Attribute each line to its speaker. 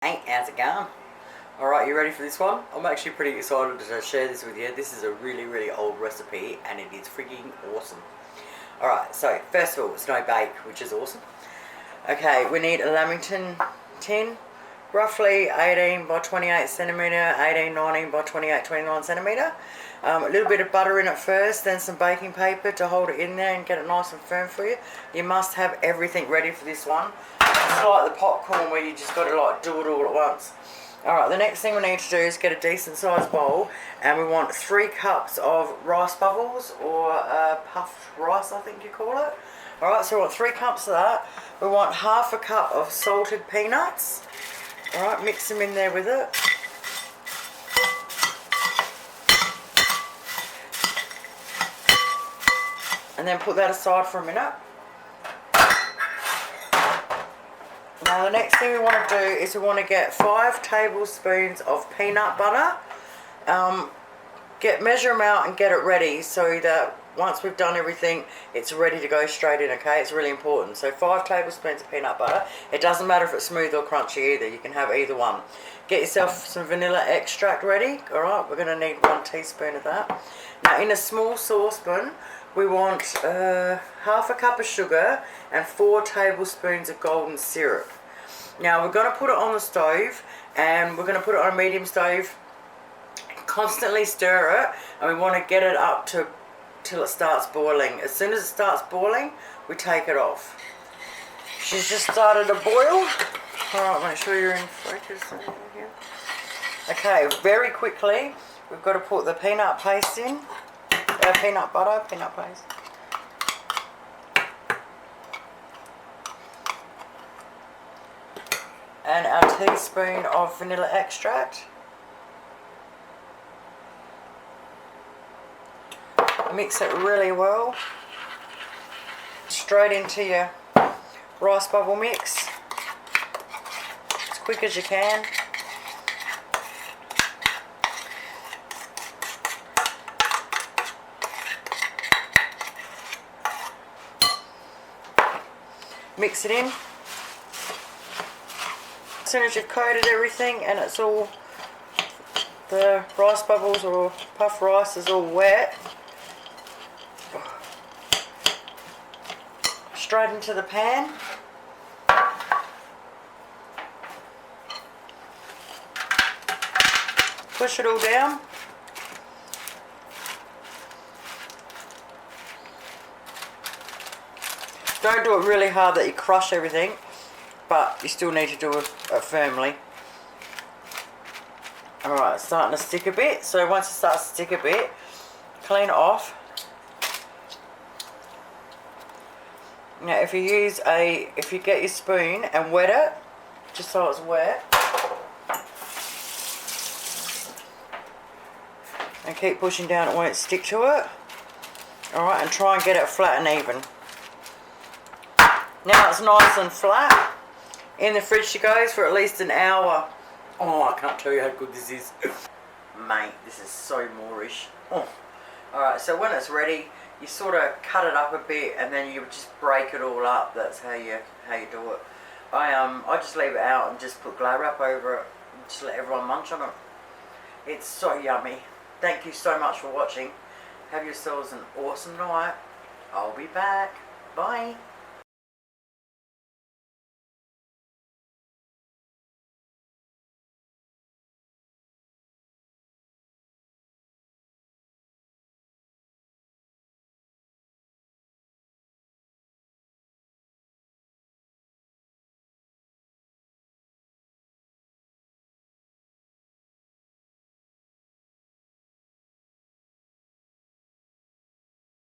Speaker 1: Hey, how's it going? Alright, you ready for this one? I'm actually pretty excited to share this with you. This is a really old recipe and it is freaking awesome. Alright, so first of all, it's no bake, which is awesome. Okay, we need a lamington tin, roughly 18 by 28 centimetre, 18, 19 by 28, 29 centimetre. A little bit of butter in it first, then some baking paper to hold it in there and get it nice and firm for you. You must have everything ready for this one. It's like the popcorn where you just got to like do it all at once. Alright, the next thing we need to do is get a decent sized bowl, and we want 3 cups of rice bubbles, or puffed rice I think you call it. Alright, so we want 3 cups of that. We want half a cup of salted peanuts. Alright, mix them in there with it. And then put that aside for a minute. Now the next thing we want to do is we want to get 5 tablespoons of peanut butter. Measure them out and get it ready so that once we've done everything, it's ready to go straight in, okay? It's really important. So 5 tablespoons of peanut butter. It doesn't matter if it's smooth or crunchy either. You can have either one. Get yourself some vanilla extract ready. Alright, we're going to need 1 teaspoon of that. Now in a small saucepan, we want half a cup of sugar and 4 tablespoons of golden syrup. Now we're going to put it on the stove, and we're going to put it on a medium stove. Constantly stir it, and we want to get it up to till it starts boiling. As soon as it starts boiling, we take it off. She's just started to boil. Alright, make sure you're in focus here. Okay, very quickly we've got to put the peanut paste in. Peanut butter, peanut paste. And our teaspoon of vanilla extract. Mix it really well. Straight into your rice bubble mix. As quick as you can. Mix it in. As soon as you've coated everything and it's all, the rice bubbles or puff rice is all wet, straight into the pan. Push it all down. Don't do it really hard that you crush everything, but you still need to do it firmly. Alright, it's starting to stick a bit, so once it starts to stick a bit, clean it off. Now if you get your spoon and wet it, just so it's wet, and keep pushing down, it won't stick to it. Alright, and try and get it flat and even. Now it's nice and flat. In the fridge it goes for at least an hour. Oh, I can't tell you how good this is. Mate, this is so Moorish. Oh. Alright, so when it's ready, you sort of cut it up a bit and then you just break it all up. That's how you do it. I just leave it out and just put glad wrap over it and just let everyone munch on it. It's so yummy. Thank you so much for watching. Have yourselves an awesome night. I'll be back. Bye.